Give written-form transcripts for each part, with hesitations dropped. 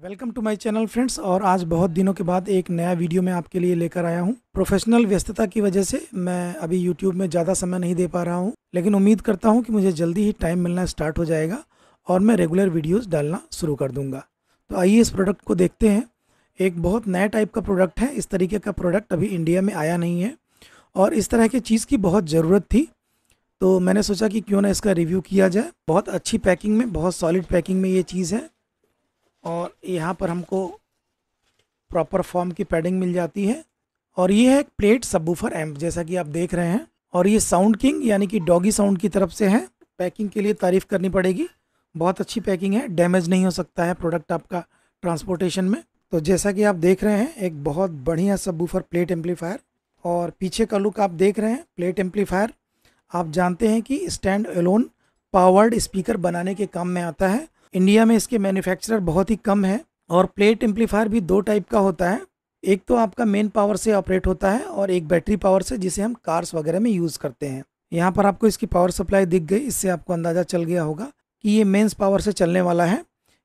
Welcome to my channel friends. और आज बहुत दिनों के बाद एक नया वीडियो मैं आपके लिए लेकर आया हूं। प्रोफेशनल व्यस्तता की वजह से मैं अभी यूट्यूब में ज़्यादा समय नहीं दे पा रहा हूं, लेकिन उम्मीद करता हूं कि मुझे जल्दी ही टाइम मिलना स्टार्ट हो जाएगा और मैं रेगुलर वीडियोस डालना शुरू कर दूंगा। तो आइए इस प्रोडक्ट को देखते हैं। एक बहुत नया टाइप का प्रोडक्ट है। इस तरीके का प्रोडक्ट अभी इंडिया में आया नहीं है और इस तरह की चीज़ की बहुत ज़रूरत थी, तो मैंने सोचा कि क्यों ना इसका रिव्यू किया जाए। बहुत अच्छी पैकिंग में, बहुत सॉलिड पैकिंग में ये चीज़ है और यहाँ पर हमको प्रॉपर फॉर्म की पैडिंग मिल जाती है। और ये है एक प्लेट सबवूफर एम्प, जैसा कि आप देख रहे हैं। और ये साउंड किंग यानी कि डॉगी साउंड की तरफ से है। पैकिंग के लिए तारीफ़ करनी पड़ेगी, बहुत अच्छी पैकिंग है। डैमेज नहीं हो सकता है प्रोडक्ट आपका ट्रांसपोर्टेशन में। तो जैसा कि आप देख रहे हैं, एक बहुत बढ़िया सबवूफर प्लेट एम्पलीफायर। और पीछे का लुक आप देख रहे हैं। प्लेट एम्पलीफायर आप जानते हैं कि स्टैंड एलोन पावर्ड स्पीकर बनाने के काम में आता है। इंडिया में इसके मैन्युफैक्चरर बहुत ही कम है। और प्लेट एम्पलीफायर भी दो टाइप का होता है। एक तो आपका मेन पावर से ऑपरेट होता है और एक बैटरी पावर से, जिसे हम कार्स वगैरह में यूज़ करते हैं। यहाँ पर आपको इसकी पावर सप्लाई दिख गई, इससे आपको अंदाज़ा चल गया होगा कि ये मेंस पावर से चलने वाला है,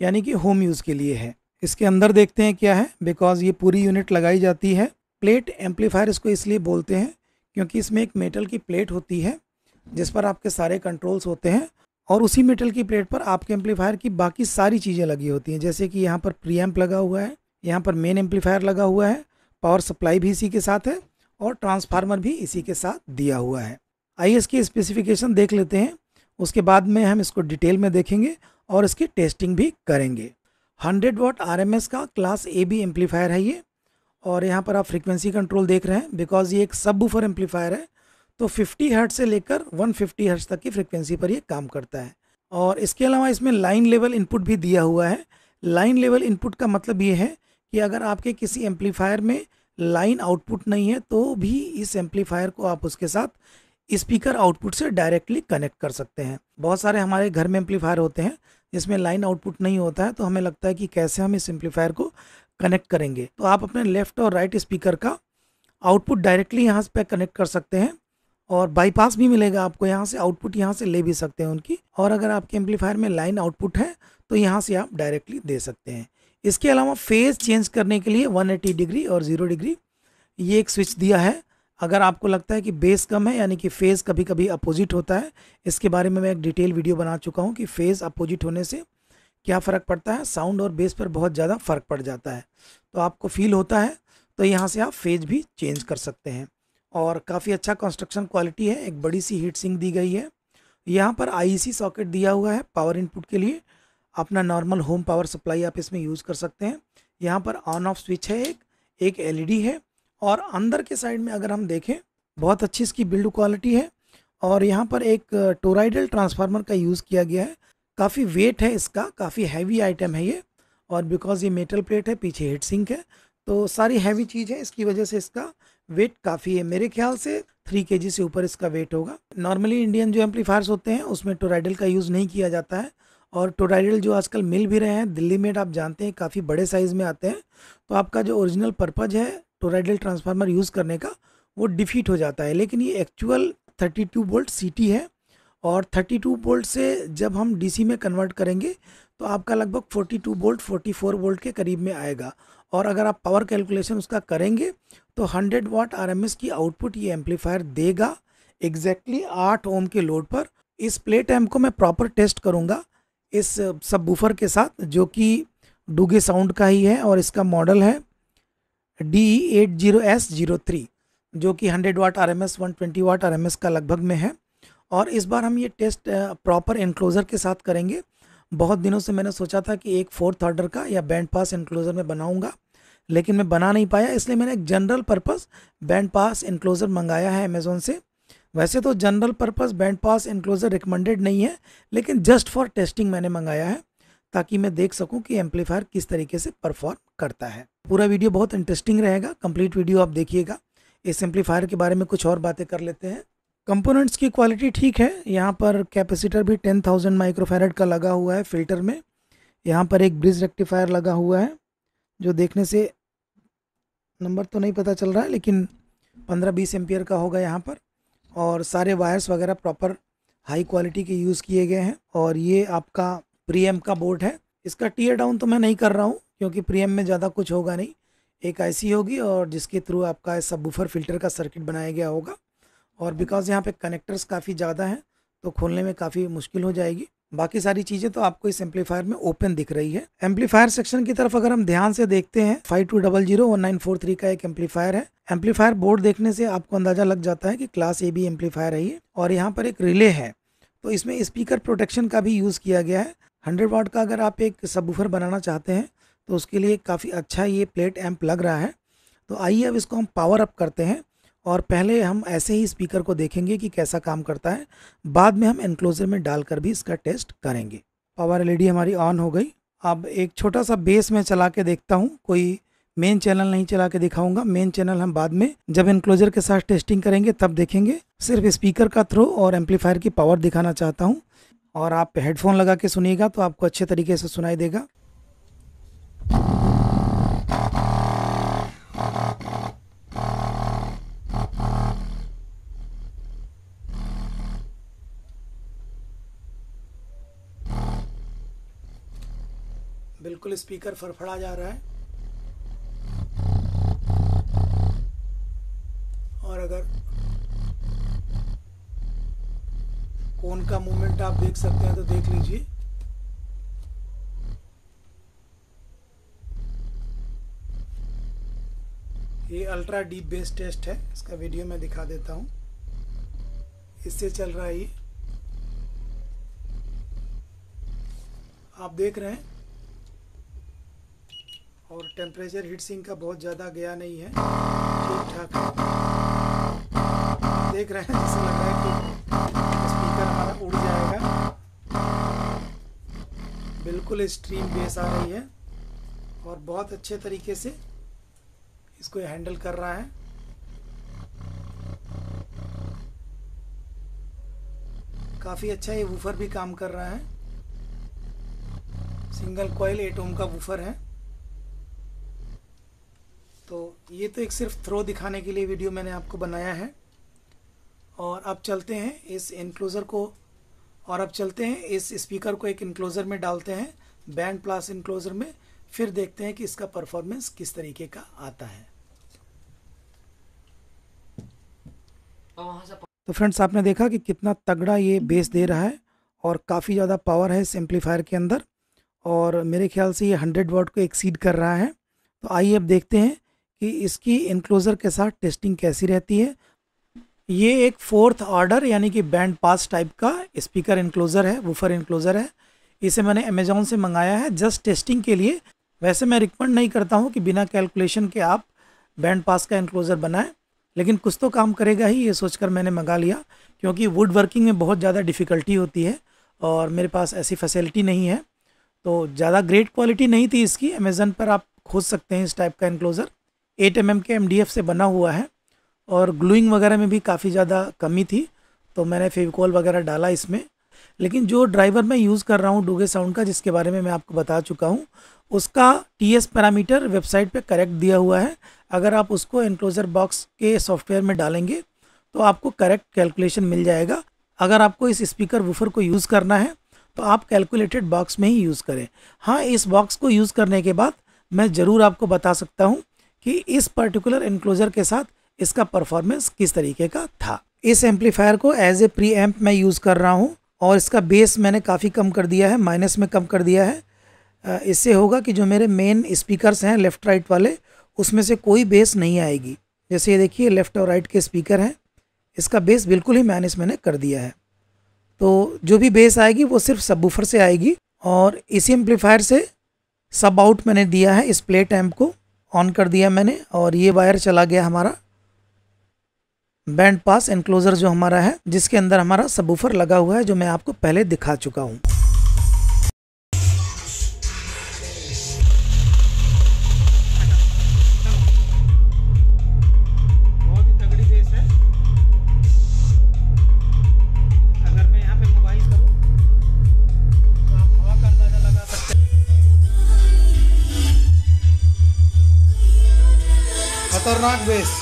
यानी कि होम यूज़ के लिए है। इसके अंदर देखते हैं क्या है, बिकॉज ये पूरी यूनिट लगाई जाती है। प्लेट एम्पलीफायर इसको इसलिए बोलते हैं क्योंकि इसमें एक मेटल की प्लेट होती है जिस पर आपके सारे कंट्रोल्स होते हैं और उसी मेटल की प्लेट पर आपके एम्पलीफायर की बाकी सारी चीज़ें लगी होती हैं। जैसे कि यहाँ पर प्रीएम्प लगा हुआ है, यहाँ पर मेन एम्पलीफायर लगा हुआ है, पावर सप्लाई भी इसी के साथ है और ट्रांसफार्मर भी इसी के साथ दिया हुआ है। आइए इसकी स्पेसिफिकेशन देख लेते हैं, उसके बाद में हम इसको डिटेल में देखेंगे और इसकी टेस्टिंग भी करेंगे। 100 वाट RMS का क्लास AB एम्पलीफायर है ये। और यहाँ पर आप फ्रीक्वेंसी कंट्रोल देख रहे हैं, बिकॉज ये एक सबवूफर एम्पलीफायर है, तो 50 हर्ट्ज से लेकर 150 हर्ट्ज तक की फ्रिक्वेंसी पर ये काम करता है। और इसके अलावा इसमें लाइन लेवल इनपुट भी दिया हुआ है। लाइन लेवल इनपुट का मतलब ये है कि अगर आपके किसी एम्पलीफायर में लाइन आउटपुट नहीं है तो भी इस एम्पलीफायर को आप उसके साथ स्पीकर आउटपुट से डायरेक्टली कनेक्ट कर सकते हैं। बहुत सारे हमारे घर में एम्पलीफायर होते हैं जिसमें लाइन आउटपुट नहीं होता है, तो हमें लगता है कि कैसे हम इस एम्पलीफायर को कनेक्ट करेंगे। तो आप अपने लेफ्ट और राइट स्पीकर का आउटपुट डायरेक्टली यहाँ पे कनेक्ट कर सकते हैं और बाईपास भी मिलेगा आपको, यहाँ से आउटपुट यहाँ से ले भी सकते हैं उनकी। और अगर आपके एम्पलीफायर में लाइन आउटपुट है तो यहाँ से आप डायरेक्टली दे सकते हैं। इसके अलावा फेज चेंज करने के लिए 180 डिग्री और 0 डिग्री ये एक स्विच दिया है। अगर आपको लगता है कि बेस कम है, यानी कि फेज़ कभी कभी अपोजिट होता है, इसके बारे में मैं एक डिटेल वीडियो बना चुका हूँ कि फेज़ अपोजिट होने से क्या फ़र्क पड़ता है। साउंड और बेस पर बहुत ज़्यादा फ़र्क पड़ जाता है, तो आपको फील होता है तो यहाँ से आप फेज भी चेंज कर सकते हैं। और काफ़ी अच्छा कंस्ट्रक्शन क्वालिटी है। एक बड़ी सी हीट सिंक दी गई है। यहाँ पर IEC सॉकेट दिया हुआ है पावर इनपुट के लिए। अपना नॉर्मल होम पावर सप्लाई आप इसमें यूज़ कर सकते हैं। यहाँ पर ऑन ऑफ स्विच है, एक LED है। और अंदर के साइड में अगर हम देखें, बहुत अच्छी इसकी बिल्ड क्वालिटी है। और यहाँ पर एक टोराइडल ट्रांसफार्मर का यूज़ किया गया है। काफ़ी वेट है इसका, काफ़ी हैवी आइटम है ये। और बिकॉज ये मेटल प्लेट है, पीछे हीट सिंक है, तो सारी हैवी चीज़ है, इसकी वजह से इसका वेट काफ़ी है। मेरे ख्याल से 3 kg से ऊपर इसका वेट होगा। नॉर्मली इंडियन जो एम्पलीफायर्स होते हैं उसमें टोराइडल का यूज़ नहीं किया जाता है। और टोराइडल जो आजकल मिल भी रहे हैं दिल्ली में, आप जानते हैं काफ़ी बड़े साइज़ में आते हैं, तो आपका जो ओरिजिनल पर्पज़ है टोराइडल ट्रांसफार्मर यूज़ करने का वो डिफीट हो जाता है। लेकिन ये एक्चुअल 32 वोल्ट CT है और 32 वोल्ट से जब हम DC में कन्वर्ट करेंगे तो आपका लगभग 42 वोल्ट 44 वोल्ट के करीब में आएगा। और अगर आप पावर कैलकुलेशन उसका करेंगे तो 100 वाट RMS की आउटपुट ये एम्पलीफायर देगा एग्जैक्टली 8 ओम के लोड पर। इस प्लेट एम्प को मैं प्रॉपर टेस्ट करूँगा इस सबवूफर के साथ, जो कि डूगे साउंड का ही है और इसका मॉडल है DE80S03, जो कि 100 वाट RMS 120 वाट RMS का लगभग में है। और इस बार हम ये टेस्ट प्रॉपर एनक्लोज़र के साथ करेंगे। बहुत दिनों से मैंने सोचा था कि एक 4th ऑर्डर का या बैंड पास एनक्लोज़र में बनाऊंगा, लेकिन मैं बना नहीं पाया, इसलिए मैंने एक general purpose band pass enclosure मंगाया है अमेज़ोन से। वैसे तो general purpose band pass enclosure recommended नहीं है, लेकिन जस्ट फॉर टेस्टिंग मैंने मंगाया है ताकि मैं देख सकूं कि एम्पलीफायर किस तरीके से परफॉर्म करता है। पूरा वीडियो बहुत इंटरेस्टिंग रहेगा, कंप्लीट वीडियो आप देखिएगा। इस एम्पलीफायर के बारे में कुछ और बातें कर लेते हैं। कंपोनेंट्स की क्वालिटी ठीक है। यहाँ पर कैपेसिटर भी 10,000 माइक्रोफैरड का लगा हुआ है फिल्टर में। यहाँ पर एक ब्रिज रेक्टिफायर लगा हुआ है, जो देखने से नंबर तो नहीं पता चल रहा है, लेकिन 15-20 एम्पियर का होगा यहाँ पर। और सारे वायर्स वगैरह प्रॉपर हाई क्वालिटी के यूज़ किए गए हैं। और ये आपका प्रीएम्प का बोर्ड है। इसका टीयर डाउन तो मैं नहीं कर रहा हूँ क्योंकि प्रीएम में ज़्यादा कुछ होगा नहीं, एक आईसी होगी और जिसके थ्रू आपका सबवूफर फिल्टर का सर्किट बनाया गया होगा। और बिकॉज यहाँ पे कनेक्टर्स काफ़ी ज़्यादा हैं तो खोलने में काफ़ी मुश्किल हो जाएगी। बाकी सारी चीज़ें तो आपको इस एम्पलीफायर में ओपन दिख रही है। एम्पलीफायर सेक्शन की तरफ अगर हम ध्यान से देखते हैं, 52001943 का एक एम्पलीफायर है। एम्पलीफायर बोर्ड देखने से आपको अंदाज़ा लग जाता है कि क्लास AB एम्पलीफायर है ये। और यहाँ पर एक रिले है, तो इसमें स्पीकर प्रोटेक्शन का भी यूज़ किया गया है। 100 वाट का अगर आप एक सबवूफर बनाना चाहते हैं तो उसके लिए काफ़ी अच्छा ये प्लेट एम्प लग रहा है। तो आइए अब इसको हम पावर अप करते हैं और पहले हम ऐसे ही स्पीकर को देखेंगे कि कैसा काम करता है, बाद में हम एनक्लोजर में डालकर भी इसका टेस्ट करेंगे। पावर LED हमारी ऑन हो गई। अब एक छोटा सा बेस में चला के देखता हूँ, कोई मेन चैनल नहीं चला के दिखाऊंगा। मेन चैनल हम बाद में जब एनक्लोजर के साथ टेस्टिंग करेंगे तब देखेंगे। सिर्फ स्पीकर का थ्रो और एम्पलीफायर की पावर दिखाना चाहता हूँ, और आप हेडफोन लगा के सुनिएगा तो आपको अच्छे तरीके से सुनाई देगा। बिल्कुल स्पीकर फड़फड़ा जा रहा है। और अगर कोन का मूवमेंट आप देख सकते हैं तो देख लीजिए। ये अल्ट्रा डीप बेस टेस्ट है, इसका वीडियो मैं दिखा देता हूँ। इससे चल रहा है ये, आप देख रहे हैं। और टेम्परेचर हीट सिंक का बहुत ज़्यादा गया नहीं है, ठीक ठाक है। देख रहे हैं, जैसे लग रहा है कि स्पीकर हमारा उड़ जाएगा। बिल्कुल स्ट्रीम बेस आ रही है और बहुत अच्छे तरीके से इसको हैंडल कर रहा है। काफ़ी अच्छा ये वूफर भी काम कर रहा है। सिंगल कॉइल 8 ओम का वूफर है। तो ये तो एक सिर्फ थ्रो दिखाने के लिए वीडियो मैंने आपको बनाया है। और अब चलते हैं इस इनक्लोज़र को, और अब चलते हैं इस स्पीकर को एक इनक्लोज़र में डालते हैं, बैंड प्लस इनक्लोज़र में। फिर देखते हैं कि इसका परफॉर्मेंस किस तरीके का आता है। तो फ्रेंड्स, आपने देखा कि कितना तगड़ा ये बेस दे रहा है और काफ़ी ज़्यादा पावर है इस एम्पलीफायर के अंदर, और मेरे ख्याल से ये 100 वाट को एक्सीड कर रहा है। तो आइए अब देखते हैं कि इसकी इनक्लोज़र के साथ टेस्टिंग कैसी रहती है। ये एक 4th ऑर्डर यानी कि बैंड पास टाइप का स्पीकर इनक्लोज़र है, वूफर इनक्लोज़र है। इसे मैंने अमेज़ॉन से मंगाया है जस्ट टेस्टिंग के लिए। वैसे मैं रिकमेंड नहीं करता हूँ कि बिना कैलकुलेशन के आप बैंड पास का इनक्लोज़र बनाएं, लेकिन कुछ तो काम करेगा ही ये सोचकर मैंने मंगा लिया, क्योंकि वुड वर्किंग में बहुत ज़्यादा डिफ़िकल्टी होती है और मेरे पास ऐसी फैसिलिटी नहीं है। तो ज़्यादा ग्रेट क्वालिटी नहीं थी इसकी। अमेज़न पर आप खोज सकते हैं इस टाइप का इनक्लोज़र। 8 mm के MDF से बना हुआ है और ग्लूइंग वगैरह में भी काफ़ी ज़्यादा कमी थी, तो मैंने फेविकॉल वगैरह डाला इसमें। लेकिन जो ड्राइवर मैं यूज़ कर रहा हूँ डूगे साउंड का, जिसके बारे में मैं आपको बता चुका हूँ, उसका TS पैरामीटर वेबसाइट पे करेक्ट दिया हुआ है। अगर आप उसको इनक्लोज़र बॉक्स के सॉफ्टवेयर में डालेंगे तो आपको करेक्ट कैलकुलेशन मिल जाएगा। अगर आपको इस स्पीकर वूफर को यूज़ करना है तो आप कैलकुलेटेड बॉक्स में ही यूज़ करें। हाँ, इस बॉक्स को यूज़ करने के बाद मैं ज़रूर आपको बता सकता हूँ कि इस पर्टिकुलर इनक्लोज़र के साथ इसका परफॉर्मेंस किस तरीके का था। इस एम्पलीफायर को एज ए प्री एम्प मैं यूज़ कर रहा हूँ और इसका बेस मैंने काफ़ी कम कर दिया है, माइनस में कम कर दिया है। इससे होगा कि जो मेरे मेन स्पीकर्स हैं लेफ़्ट राइट वाले, उसमें से कोई बेस नहीं आएगी। जैसे ये देखिए लेफ़्ट और राइट के स्पीकर हैं, इसका बेस बिल्कुल ही माइनस मैंने कर दिया है। तो जो भी बेस आएगी वो सिर्फ सबवूफर से आएगी। और इसी एम्पलीफायर से सब आउट मैंने दिया है, इस प्लेट एम्प को ऑन कर दिया मैंने, और ये वायर चला गया हमारा बैंड पास एनक्लोज़र जो हमारा है, जिसके अंदर हमारा सबवूफर लगा हुआ है, जो मैं आपको पहले दिखा चुका हूँ। बहुत ही तगड़ी बेस है। अगर मैं यहाँ पे मोबाइल करूँ तो आप हवा का अंदाजा लगा सकते हैं। खतरनाक बेस।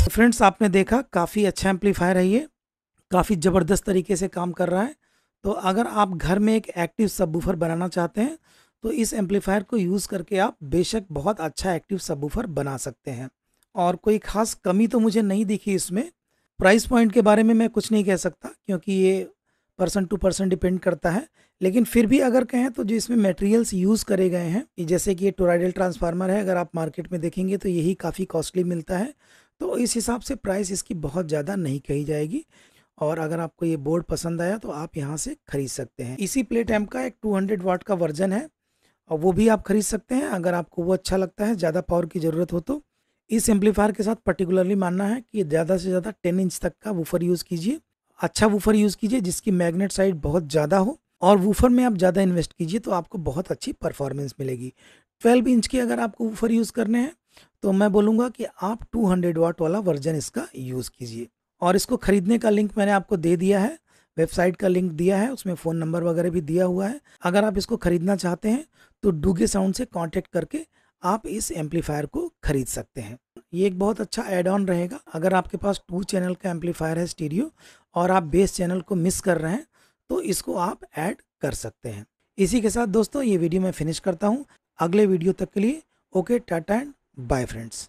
फ्रेंड्स आपने देखा काफ़ी अच्छा एम्पलीफायर है ये, काफ़ी ज़बरदस्त तरीके से काम कर रहा है। तो अगर आप घर में एक एक्टिव सबवूफर बनाना चाहते हैं तो इस एम्पलीफायर को यूज़ करके आप बेशक बहुत अच्छा एक्टिव सबवूफर बना सकते हैं। और कोई ख़ास कमी तो मुझे नहीं दिखी इसमें। प्राइस पॉइंट के बारे में मैं कुछ नहीं कह सकता क्योंकि ये पर्सन टू पर्सन डिपेंड करता है। लेकिन फिर भी अगर कहें तो जो इसमें मटेरियल्स यूज़ करे गए हैं, ये जैसे कि ये टोरॉइडल ट्रांसफार्मर है, अगर आप मार्केट में देखेंगे तो यही काफ़ी कॉस्टली मिलता है। तो इस हिसाब से प्राइस इसकी बहुत ज़्यादा नहीं कही जाएगी। और अगर आपको ये बोर्ड पसंद आया तो आप यहाँ से खरीद सकते हैं। इसी प्लेट एम्प का एक 200 वाट का वर्जन है और वो भी आप खरीद सकते हैं अगर आपको वो अच्छा लगता है, ज़्यादा पावर की ज़रूरत हो तो। इस एम्पलीफायर के साथ पर्टिकुलरली मानना है कि ज़्यादा से ज़्यादा 10 इंच तक का वूफर यूज़ कीजिए। अच्छा वूफर यूज़ कीजिए जिसकी मैग्नेट साइड बहुत ज़्यादा हो, और वूफर में आप ज़्यादा इन्वेस्ट कीजिए तो आपको बहुत अच्छी परफॉर्मेंस मिलेगी। 12 इंच के अगर आपको वूफर यूज़ करने हैं तो मैं बोलूँगा कि आप 200 वाट वाला वर्जन इसका यूज़ कीजिए। और इसको खरीदने का लिंक मैंने आपको दे दिया है, वेबसाइट का लिंक दिया है, उसमें फ़ोन नंबर वगैरह भी दिया हुआ है। अगर आप इसको खरीदना चाहते हैं तो डूगे साउंड से कांटेक्ट करके आप इस एम्पलीफायर को खरीद सकते हैं। ये एक बहुत अच्छा ऐड ऑन रहेगा अगर आपके पास 2 चैनल का एम्पलीफायर है स्टीरियो और आप बेस चैनल को मिस कर रहे हैं तो इसको आप ऐड कर सकते हैं। इसी के साथ दोस्तों ये वीडियो मैं फिनिश करता हूँ। अगले वीडियो तक के लिए okay, tata and bye friends.